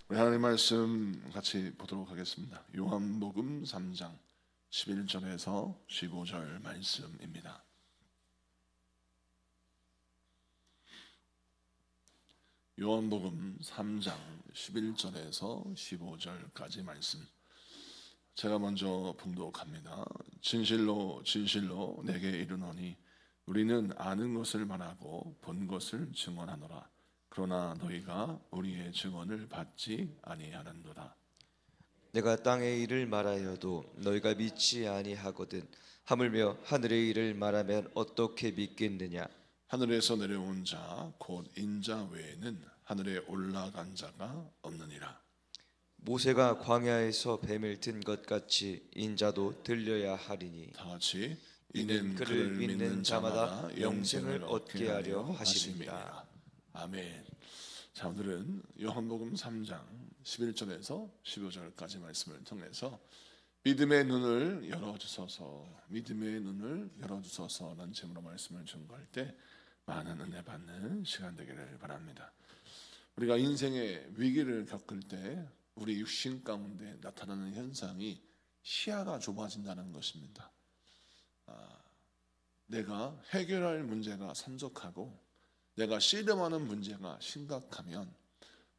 우리 하나님 말씀 같이 보도록 하겠습니다. 요한복음 3장 11절에서 15절 말씀입니다. 요한복음 3장 11절에서 15절까지 말씀 제가 먼저 봉독합니다. 진실로 진실로 내게 이르노니 우리는 아는 것을 말하고 본 것을 증언하노라. 그러나 너희가 우리의 증언을 받지 아니하는도다. 내가 땅의 일을 말하여도 너희가 믿지 아니하거든. 하물며 하늘의 일을 말하면 어떻게 믿겠느냐? 하늘에서 내려온 자 곧 인자 외에는 하늘에 올라간 자가 없느니라. 모세가 광야에서 뱀을 든 것 같이 인자도 들려야 하리니 다 같이 이는 그를 믿는 자마다 영생을 얻게 하려 하심이라. 아멘. 자, 오늘은 요한복음 3장 11절에서 15절까지 말씀을 통해서 믿음의 눈을 열어주소서라는 제목으로 말씀을 전거할 때 많은 은혜 받는 시간 되기를 바랍니다. 우리가 인생의 위기를 겪을 때 우리 육신 가운데 나타나는 현상이 시야가 좁아진다는 것입니다. 내가 해결할 문제가 산적하고 내가 씨름하는 문제가 심각하면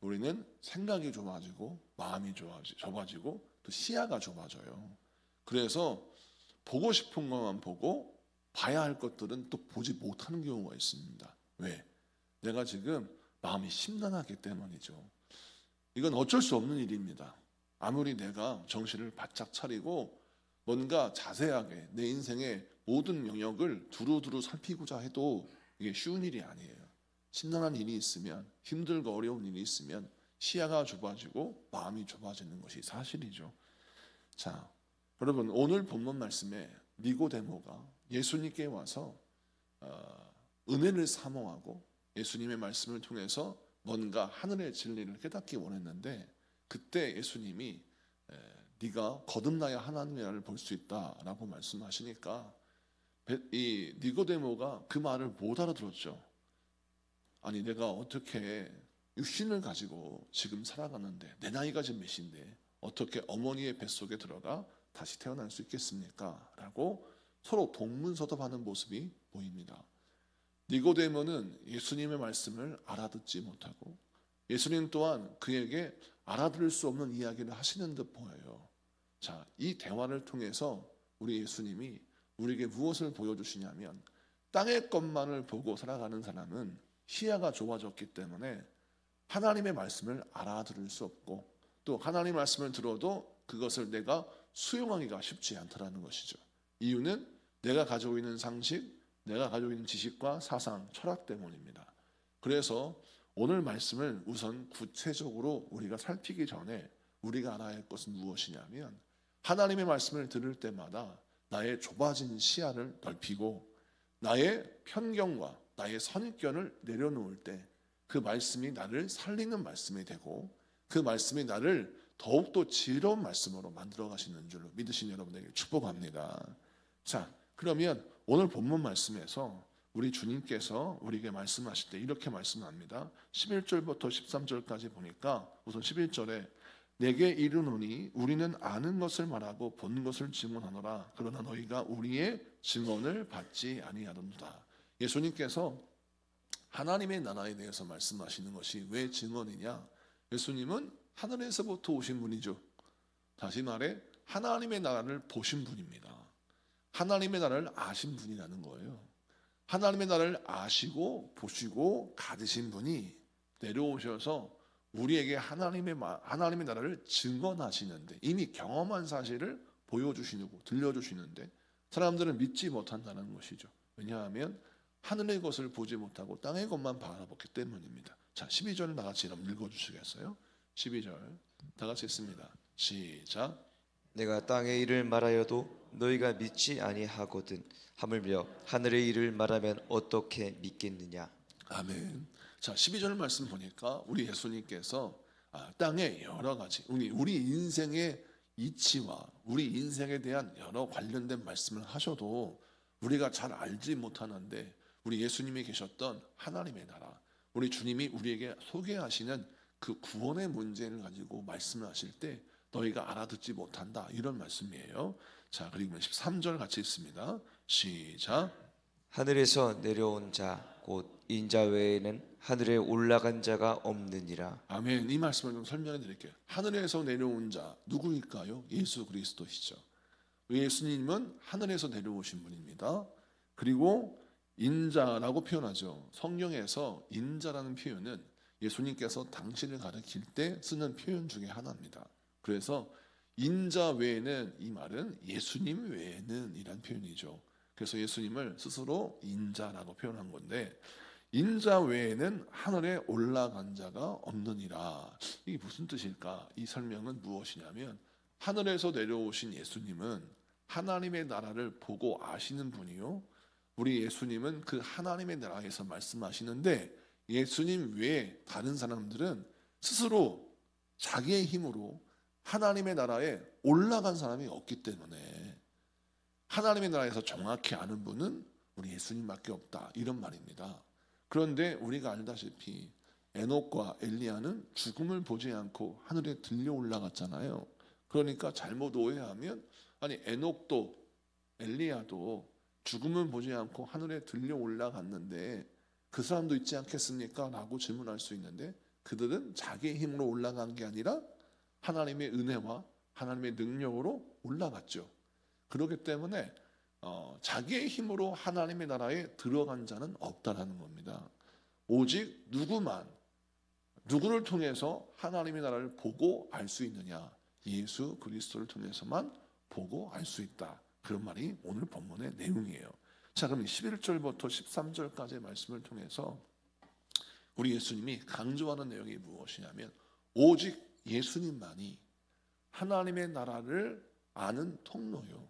우리는 생각이 좁아지고 마음이 좁아지고 또 시야가 좁아져요. 그래서 보고 싶은 것만 보고 봐야 할 것들은 또 보지 못하는 경우가 있습니다. 왜? 내가 지금 마음이 심란하기 때문이죠. 이건 어쩔 수 없는 일입니다. 아무리 내가 정신을 바짝 차리고 뭔가 자세하게 내 인생의 모든 영역을 두루두루 살피고자 해도 이게 쉬운 일이 아니에요. 심란한 일이 있으면, 힘들고 어려운 일이 있으면 시야가 좁아지고 마음이 좁아지는 것이 사실이죠. 자, 여러분, 오늘 본문 말씀에 니고데모가 예수님께 와서 은혜를 사모하고 예수님의 말씀을 통해서 뭔가 하늘의 진리를 깨닫기 원했는데, 그때 예수님이 네가 거듭나야 하나님의 나라를 볼 수 있다라고 말씀하시니까 이 니고데모가 그 말을 못 알아들었죠. 아니, 내가 어떻게 육신을 가지고 지금 살아가는데 내 나이가 지금 몇인데 어떻게 어머니의 뱃속에 들어가 다시 태어날 수 있겠습니까? 라고 서로 동문서답하는 모습이 보입니다. 니고데모는 예수님의 말씀을 알아듣지 못하고 예수님 또한 그에게 알아들을 수 없는 이야기를 하시는 듯 보여요. 자, 이 대화를 통해서 우리 예수님이 우리에게 무엇을 보여주시냐면, 땅의 것만을 보고 살아가는 사람은 시야가 좁아졌기 때문에 하나님의 말씀을 알아들을 수 없고, 또 하나님의 말씀을 들어도 그것을 내가 수용하기가 쉽지 않다는 것이죠. 이유는 내가 가지고 있는 상식, 내가 가지고 있는 지식과 사상, 철학 때문입니다. 그래서 오늘 말씀을 우선 구체적으로 우리가 살피기 전에 우리가 알아야 할 것은 무엇이냐면, 하나님의 말씀을 들을 때마다 나의 좁아진 시야를 넓히고 나의 편견과 나의 선입견을 내려놓을 때 그 말씀이 나를 살리는 말씀이 되고 그 말씀이 나를 더욱더 지혜로운 말씀으로 만들어 가시는 줄로 믿으신 여러분에게 축복합니다. 자, 그러면 오늘 본문 말씀에서 우리 주님께서 우리에게 말씀하실 때 이렇게 말씀합니다. 11절부터 13절까지 보니까 우선 11절에 내게 이르노니 우리는 아는 것을 말하고 본 것을 증언하노라. 그러나 너희가 우리의 증언을 받지 아니하는도다. 예수님께서 하나님의 나라에 대해서 말씀하시는 것이 왜 증언이냐? 예수님은 하늘에서부터 오신 분이죠. 다시 말해 하나님의 나라를 보신 분입니다. 하나님의 나라를 아신 분이라는 거예요. 하나님의 나라를 아시고 보시고 가지신 분이 내려오셔서 우리에게 하나님의 나라를 증언하시는데, 이미 경험한 사실을 보여주시고 들려주시는데 사람들은 믿지 못한다는 것이죠. 왜냐하면 하늘의 것을 보지 못하고 땅의 것만 바라봤기 때문입니다. 자, 12절을 다 같이 읽어주시겠어요? 12절 다 같이 읽습니다. 시작. 내가 땅의 일을 말하여도 너희가 믿지 아니하거든. 하물며 하늘의 일을 말하면 어떻게 믿겠느냐? 아멘. 자, 12절 말씀 보니까 우리 예수님께서 땅의 여러 가지 우리 인생의 이치와 우리 인생에 대한 여러 관련된 말씀을 하셔도 우리가 잘 알지 못하는데, 우리 예수님이 계셨던 하나님의 나라, 우리 주님이 우리에게 소개하시는 그 구원의 문제를 가지고 말씀을 하실 때 너희가 알아듣지 못한다 이런 말씀이에요. 자, 그리고 13절 같이 읽습니다. 시작. 하늘에서 내려온 자 곧 인자 외에는 하늘에 올라간 자가 없느니라. 아멘. 이 말씀을 좀 설명해 드릴게요. 하늘에서 내려온 자 누구일까요? 예수 그리스도시죠. 예수님은 하늘에서 내려오신 분입니다. 그리고 인자라고 표현하죠. 성경에서 인자라는 표현은 예수님께서 당신을 가리킬 때 쓰는 표현 중에 하나입니다. 그래서 인자 외에는, 이 말은 예수님 외에는 이란 표현이죠. 그래서 예수님을 스스로 인자라고 표현한 건데, 인자 외에는 하늘에 올라간 자가 없느니라. 이게 무슨 뜻일까? 이 설명은 무엇이냐면, 하늘에서 내려오신 예수님은 하나님의 나라를 보고 아시는 분이요, 우리 예수님은 그 하나님의 나라에서 말씀하시는데, 예수님 외에 다른 사람들은 스스로 자기의 힘으로 하나님의 나라에 올라간 사람이 없기 때문에 하나님의 나라에서 정확히 아는 분은 우리 예수님밖에 없다, 이런 말입니다. 그런데 우리가 알다시피 에녹과 엘리야는 죽음을 보지 않고 하늘에 들려 올라갔잖아요. 그러니까 잘못 오해하면, 아니 에녹도 엘리야도 죽음을 보지 않고 하늘에 들려 올라갔는데 그 사람도 있지 않겠습니까? 라고 질문할 수 있는데, 그들은 자기의 힘으로 올라간 게 아니라 하나님의 은혜와 하나님의 능력으로 올라갔죠. 그렇기 때문에 자기의 힘으로 하나님의 나라에 들어간 자는 없다라는 겁니다. 오직 누구를 통해서 하나님의 나라를 보고 알 수 있느냐? 예수 그리스도를 통해서만 보고 알 수 있다. 그런 말이 오늘 본문의 내용이에요. 자, 그럼 11절부터 13절까지의 말씀을 통해서 우리 예수님이 강조하는 내용이 무엇이냐면, 오직 예수님만이 하나님의 나라를 아는 통로요,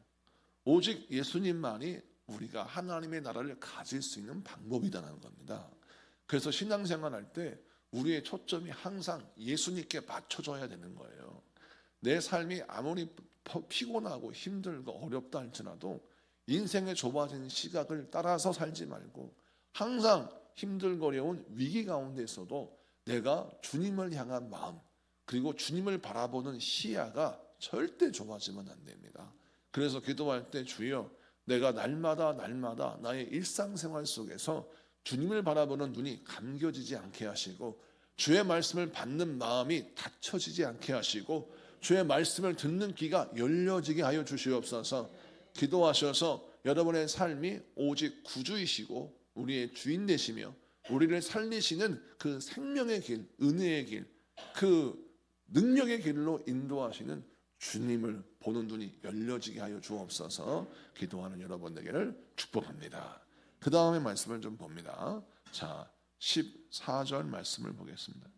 오직 예수님만이 우리가 하나님의 나라를 가질 수 있는 방법이라는 겁니다. 그래서 신앙생활 할 때 우리의 초점이 항상 예수님께 맞춰져야 되는 거예요. 내 삶이 아무리 피곤하고 힘들고 어렵다 할지라도 인생의 좁아진 시각을 따라서 살지 말고, 항상 힘들거려운 위기 가운데 있어도 내가 주님을 향한 마음, 그리고 주님을 바라보는 시야가 절대 좁아지면 안 됩니다. 그래서 기도할 때, 주여 내가 날마다 나의 일상생활 속에서 주님을 바라보는 눈이 감겨지지 않게 하시고, 주의 말씀을 받는 마음이 닫혀지지 않게 하시고, 주의 말씀을 듣는 귀가 열려지게 하여 주시옵소서. 기도하셔서 여러분의 삶이 오직 구주이시고 우리의 주인 되시며 우리를 살리시는 그 생명의 길, 은혜의 길, 그 능력의 길로 인도하시는 주님을 보는 눈이 열려지게 하여 주옵소서. 기도하는 여러분에게를 축복합니다. 그 다음에 말씀을 좀 봅니다. 자, 14절 말씀을 보겠습니다.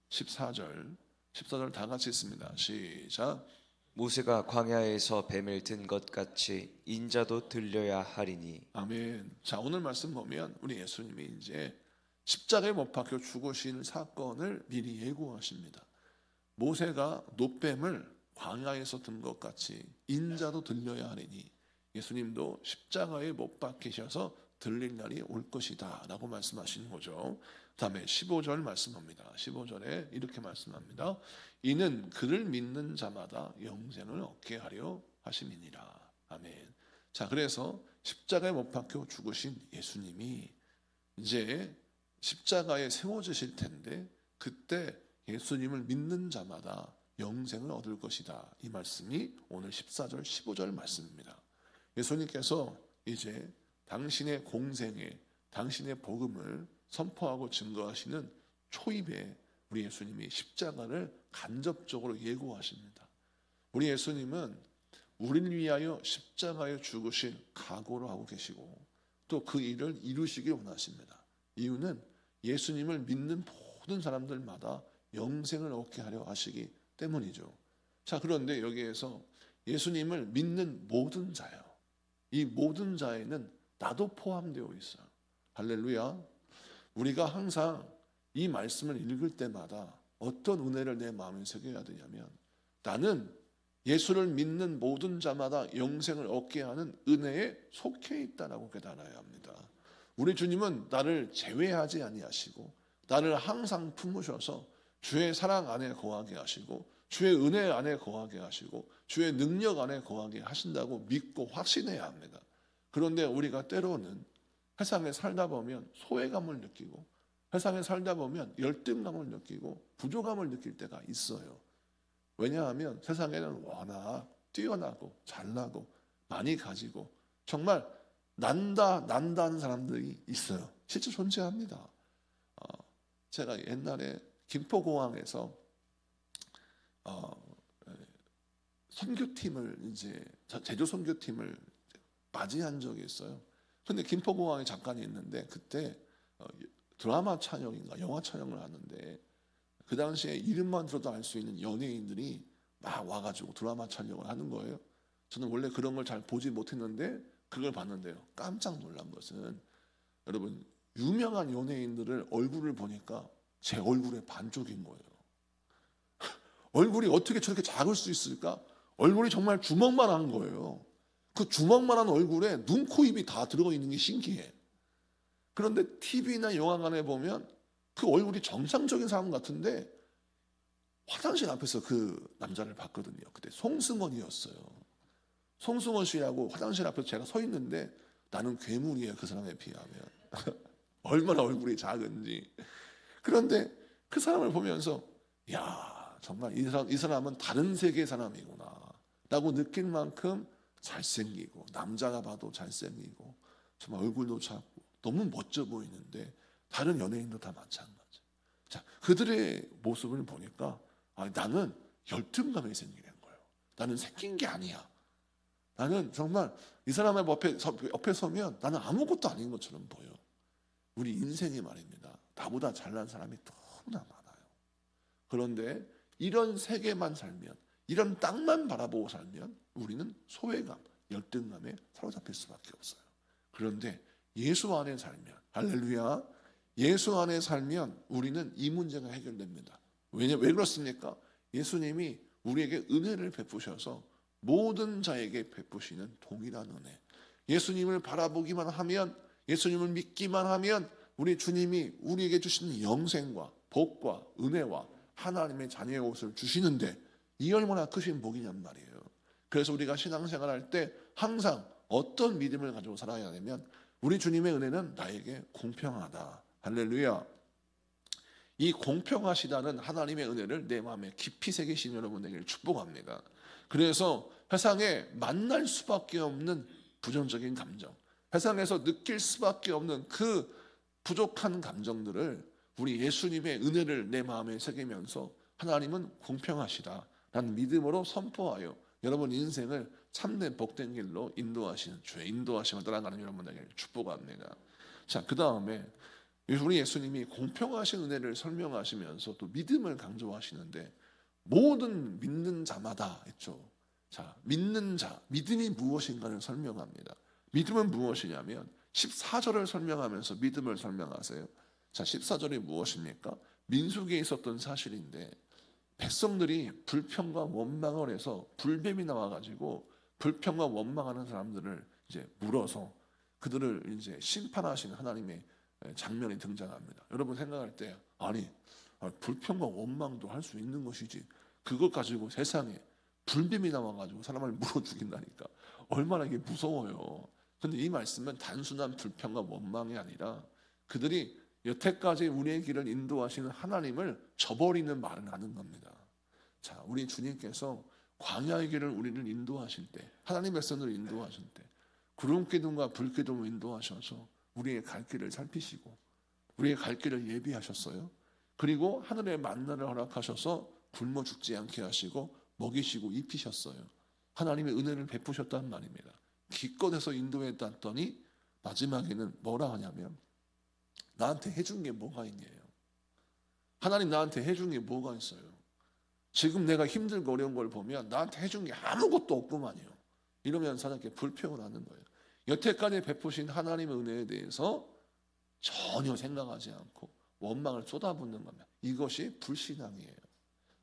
14절 다 같이 읽습니다. 시작. 모세가 광야에서 뱀을 든 것 같이 인자도 들려야 하리니. 아멘. 자, 오늘 말씀 보면 우리 예수님이 이제 십자가에 못 박혀 죽으실 사건을 미리 예고하십니다. 모세가 놋뱀을 광야에서 든 것 같이 인자도 들려야 하리니, 예수님도 십자가에 못 박히셔서 들릴 날이 올 것이다 라고 말씀하시는 거죠. 다음에 15절 말씀합니다. 15절에 이렇게 말씀합니다. 이는 그를 믿는 자마다 영생을 얻게 하려 하심이니라. 아멘. 자, 그래서 십자가에 못 박혀 죽으신 예수님이 이제 십자가에 세워지실 텐데, 그때 예수님을 믿는 자마다 영생을 얻을 것이다. 이 말씀이 오늘 14절 15절 말씀입니다. 예수님께서 이제 당신의 공생에 당신의 복음을 선포하고 증거하시는 초입에 우리 예수님이 십자가를 간접적으로 예고하십니다. 우리 예수님은 우리를 위하여 십자가에 죽으신 각오를 하고 계시고 또 그 일을 이루시길 원하십니다. 이유는 예수님을 믿는 모든 사람들마다 영생을 얻게 하려 하시기 때문이죠. 자, 그런데 여기에서 예수님을 믿는 모든 자요, 이 모든 자에는 나도 포함되어 있어요. 할렐루야. 우리가 항상 이 말씀을 읽을 때마다 어떤 은혜를 내 마음에 새겨야 되냐면, 나는 예수를 믿는 모든 자마다 영생을 얻게 하는 은혜에 속해 있다라고 깨달아야 합니다. 우리 주님은 나를 제외하지 아니하시고 나를 항상 품으셔서 주의 사랑 안에 거하게 하시고 주의 은혜 안에 거하게 하시고 주의 능력 안에 거하게 하신다고 믿고 확신해야 합니다. 그런데 우리가 때로는 세상에 살다 보면 소외감을 느끼고 세상에 살다 보면 열등감을 느끼고 부족함을 느낄 때가 있어요. 왜냐하면 세상에는 워낙 뛰어나고 잘나고 많이 가지고 정말 난다는 사람들이 있어요. 실제 존재합니다. 제가 옛날에 김포공항에서 선교팀을 이제 제주 선교팀을 맞이한 적이 있어요. 근데 김포공항에 잠깐 있는데 그때 드라마 촬영인가 영화 촬영을 하는데 그 당시에 이름만 들어도 알 수 있는 연예인들이 막 와가지고 드라마 촬영을 하는 거예요. 저는 원래 그런 걸 잘 보지 못했는데 그걸 봤는데요. 깜짝 놀란 것은 여러분 유명한 연예인들을 얼굴을 보니까 제 얼굴의 반쪽인 거예요. 얼굴이 어떻게 저렇게 작을 수 있을까? 얼굴이 정말 주먹만한 거예요. 그 주먹만한 얼굴에 눈, 코, 입이 다 들어가 있는 게 신기해. 그런데 TV나 영화관에 보면 그 얼굴이 정상적인 사람 같은데 화장실 앞에서 그 남자를 봤거든요. 그때 송승헌이었어요. 송승헌 씨하고 화장실 앞에서 제가 서 있는데 나는 괴물이에요. 그 사람에 비하면. 얼마나 얼굴이 작은지. 그런데 그 사람을 보면서 야 정말 이 사람은 다른 세계의 사람이구나 라고 느낄 만큼 잘생기고 남자가 봐도 잘생기고 정말 얼굴도 작고 너무 멋져 보이는데 다른 연예인도 다 마찬가지. 자, 그들의 모습을 보니까 나는 열등감이 생기는 거예요. 나는 생긴 게 아니야. 나는 정말 이 사람의 옆에 서면 나는 아무것도 아닌 것처럼 보여. 우리 인생이 말입니다. 나보다 잘난 사람이 너무나 많아요. 그런데 이런 세계만 살면 이런 땅만 바라보고 살면 우리는 소외감, 열등감에 사로잡힐 수밖에 없어요. 그런데 예수 안에 살면 할렐루야 예수 안에 살면 우리는 이 문제가 해결됩니다. 왜 그렇습니까? 예수님이 우리에게 은혜를 베푸셔서 모든 자에게 베푸시는 동일한 은혜. 예수님을 바라보기만 하면 예수님을 믿기만 하면 우리 주님이 우리에게 주시는 영생과 복과 은혜와 하나님의 자녀의 옷을 주시는데 이 얼마나 크신 복이냔 말이에요. 그래서 우리가 신앙생활할 때 항상 어떤 믿음을 가지고 살아야 되면 우리 주님의 은혜는 나에게 공평하다. 할렐루야. 이 공평하시다는 하나님의 은혜를 내 마음에 깊이 새기신 여러분에게 축복합니다. 그래서 세상에 만날 수밖에 없는 부정적인 감정, 세상에서 느낄 수밖에 없는 그 부족한 감정들을 우리 예수님의 은혜를 내 마음에 새기면서 하나님은 공평하시다라는 믿음으로 선포하여 여러분 인생을 참된 복된 길로 인도하시는 주의 인도하심을 따라가는 여러분에게 축복합니다. 자, 그 다음에 우리 예수님이 공평하신 은혜를 설명하시면서 또 믿음을 강조하시는데 모든 믿는 자마다 했죠. 자, 믿는 자, 믿음이 무엇인가를 설명합니다. 믿음은 무엇이냐면 14절을 설명하면서 믿음을 설명하세요. 자, 14절이 무엇입니까? 민수기에 있었던 사실인데 백성들이 불평과 원망을 해서 불뱀이 나와가지고 불평과 원망하는 사람들을 이제 물어서 그들을 이제 심판하시는 하나님의 장면이 등장합니다. 여러분 생각할 때 불평과 원망도 할 수 있는 것이지 그것 가지고 세상에 불뱀이 나와가지고 사람을 물어 죽인다니까 얼마나 이게 무서워요. 근데 이 말씀은 단순한 불평과 원망이 아니라 그들이 여태까지 우리의 길을 인도하시는 하나님을 저버리는 말을 하는 겁니다. 자, 우리 주님께서 광야의 길을 우리를 인도하실 때 하나님의 백성들을 인도하실 때 구름기둥과 불기둥을 인도하셔서 우리의 갈 길을 살피시고 우리의 갈 길을 예비하셨어요. 그리고 하늘의 만나를 허락하셔서 굶어 죽지 않게 하시고 먹이시고 입히셨어요. 하나님의 은혜를 베푸셨다는 말입니다. 기껏해서 인도했더니 마지막에는 뭐라 하냐면 나한테 해준 게 뭐가 있냐요. 하나님 나한테 해준 게 뭐가 있어요. 지금 내가 힘들고 어려운 걸 보면 나한테 해준 게 아무것도 없구만요. 이러면서 하나님께 불평을 하는 거예요. 여태까지 베푸신 하나님의 은혜에 대해서 전혀 생각하지 않고 원망을 쏟아붓는 겁니다. 이것이 불신앙이에요.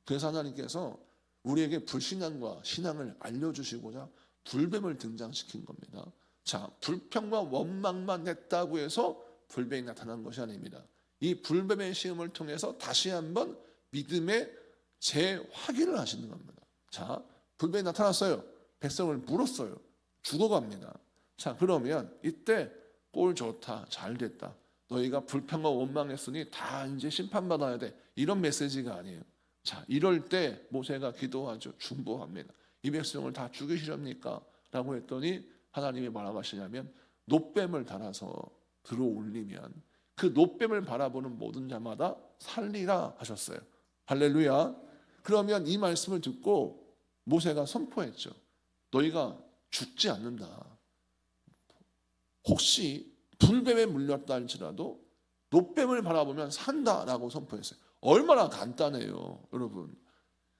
그래서 하나님께서 우리에게 불신앙과 신앙을 알려주시고자 불뱀을 등장시킨 겁니다. 자, 불평과 원망만 했다고 해서 불뱀이 나타난 것이 아닙니다. 이 불뱀의 시험을 통해서 다시 한번 믿음의 재확인을 하시는 겁니다. 자, 불뱀이 나타났어요. 백성을 물었어요. 죽어갑니다. 자, 그러면 이때 꼴 좋다, 잘 됐다, 너희가 불평과 원망했으니 다 이제 심판받아야 돼, 이런 메시지가 아니에요. 자, 이럴 때 모세가 기도하죠. 중보합니다. 이 백성을 다 죽이시렵니까? 라고 했더니 하나님이 뭐라고 하시냐면 놋뱀을 달아서 들어 올리면 그 놋뱀을 바라보는 모든 자마다 살리라 하셨어요. 할렐루야. 그러면 이 말씀을 듣고 모세가 선포했죠. 너희가 죽지 않는다. 혹시 불뱀에 물렸다 할지라도 놋뱀을 바라보면 산다라고 선포했어요. 얼마나 간단해요, 여러분.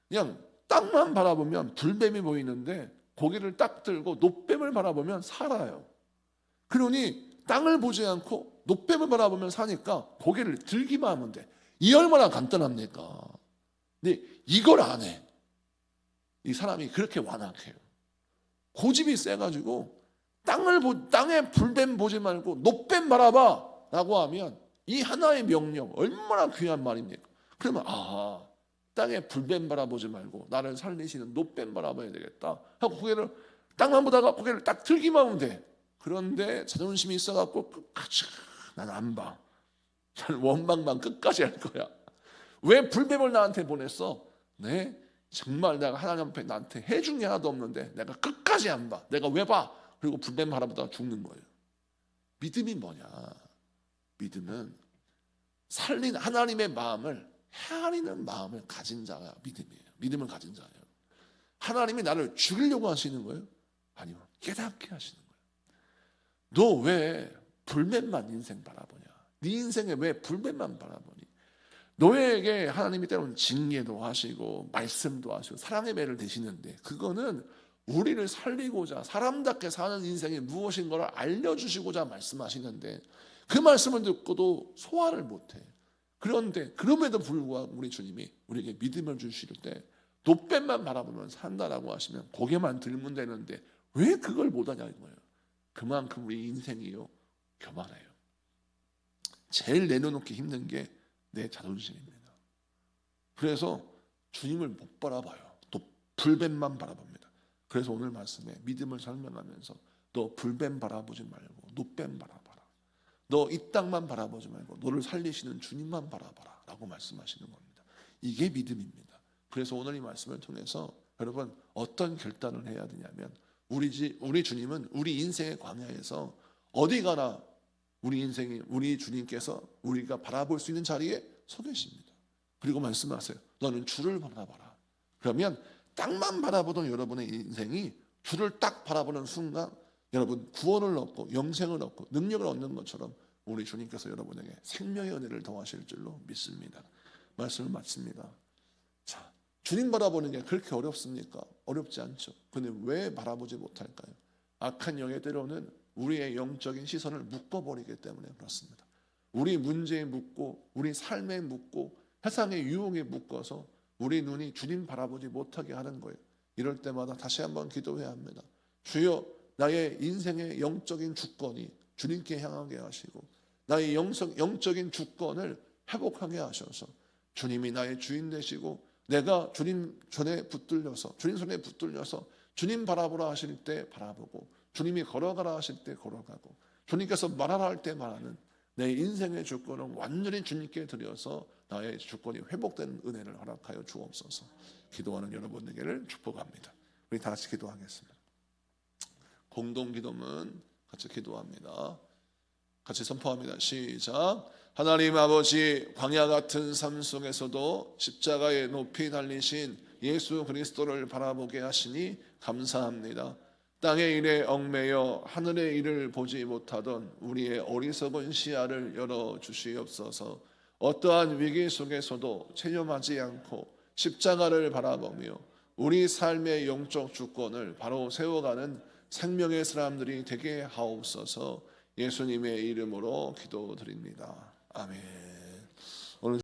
그냥 땅만 바라보면 불뱀이 보이는데 고개를 딱 들고 놋뱀을 바라보면 살아요. 그러니 땅을 보지 않고 놋뱀을 바라보면 사니까 고개를 들기만 하면 돼. 이 얼마나 간단합니까? 근데 이걸 안 해. 이 사람이 그렇게 완악해요. 고집이 세가지고 땅에 불뱀 보지 말고 놋뱀 바라봐 라고 하면 이 하나의 명령 얼마나 귀한 말입니까? 그러면 땅에 불뱀 바라보지 말고 나를 살리시는 놋뱀 바라봐야 되겠다 하고 고개를 땅만 보다가 고개를 딱 들기만 하면 돼. 그런데 자존심이 있어갖고 끝까지 난 안 봐. 난 원망만 끝까지 할 거야. 왜 불뱀을 나한테 보냈어? 네, 정말 내가 하나님 앞에 나한테 해준 게 하나도 없는데 내가 끝까지 안 봐. 내가 왜 봐? 그리고 불뱀 바라보다가 죽는 거예요. 믿음이 뭐냐? 믿음은 살린 하나님의 마음을 헤아리는 마음을 가진 자가 믿음이에요. 믿음을 가진 자예요. 하나님이 나를 죽이려고 하시는 거예요? 아니요, 깨닫게 하시는 거예요. 너 왜 불뱀만 인생 바라보냐? 네 인생에 왜 불뱀만 바라보니? 너에게 하나님이 때로는 징계도 하시고 말씀도 하시고 사랑의 배를 대시는데 그거는 우리를 살리고자 사람답게 사는 인생이 무엇인 걸 알려주시고자 말씀하시는데 그 말씀을 듣고도 소화를 못해. 그런데 그럼에도 불구하고 우리 주님이 우리에게 믿음을 주실 때 놋뱀만 바라보면 산다라고 하시면 고개만 들면 되는데 왜 그걸 못하냐 이거예요. 그만큼 우리 인생이요 교만해요. 제일 내려놓기 힘든 게 내 자존심입니다. 그래서 주님을 못 바라봐요. 또 불뱀만 바라봅니다. 그래서 오늘 말씀에 믿음을 설명하면서 너 불뱀 바라보지 말고 놋뱀 바라봐라. 너 이 땅만 바라보지 말고 너를 살리시는 주님만 바라봐라 라고 말씀하시는 겁니다. 이게 믿음입니다. 그래서 오늘 이 말씀을 통해서 여러분 어떤 결단을 해야 되냐면 우리 주님은 우리 인생의 광야에서 어디 가나 우리 주님께서 우리가 바라볼 수 있는 자리에 서 계십니다. 그리고 말씀하세요. 너는 주를 바라봐라. 그러면 땅만 바라보던 여러분의 인생이 주를 딱 바라보는 순간 여러분 구원을 얻고 영생을 얻고 능력을 얻는 것처럼 우리 주님께서 여러분에게 생명의 은혜를 더하실 줄로 믿습니다. 말씀을 마칩니다. 자, 주님 바라보는 게 그렇게 어렵습니까? 어렵지 않죠. 근데 왜 바라보지 못할까요? 악한 영의 때로는 우리의 영적인 시선을 묶어버리기 때문에 그렇습니다. 우리 문제에 묶고 우리 삶에 묶고 세상의 유혹에 묶어서 우리 눈이 주님 바라보지 못하게 하는 거예요. 이럴 때마다 다시 한번 기도해야 합니다. 주여 나의 인생의 영적인 주권이 주님께 향하게 하시고 나의 영적인 주권을 회복하게 하셔서 주님이 나의 주인 되시고 내가 주님 손에 붙들려서 주님 바라보라 하실 때 바라보고 주님이 걸어가라 하실 때 걸어가고 주님께서 말하라 할 때 말하는 내 인생의 주권은 완전히 주님께 드려서 나의 주권이 회복되는 은혜를 허락하여 주옵소서. 기도하는 여러분에게를 축복합니다. 우리 다 같이 기도하겠습니다. 공동 기도문 같이 기도합니다. 같이 선포합니다. 시작. 하나님 아버지, 광야 같은 삶 속에서도 십자가에 높이 달리신 예수 그리스도를 바라보게 하시니 감사합니다. 땅의 일에 얽매여 하늘의 일을 보지 못하던 우리의 어리석은 시야를 열어주시옵소서. 어떠한 위기 속에서도 체념하지 않고 십자가를 바라보며 우리 삶의 영적 주권을 바로 세워가는 생명의 사람들이 되게 하옵소서. 예수님의 이름으로 기도드립니다. 아멘. 오늘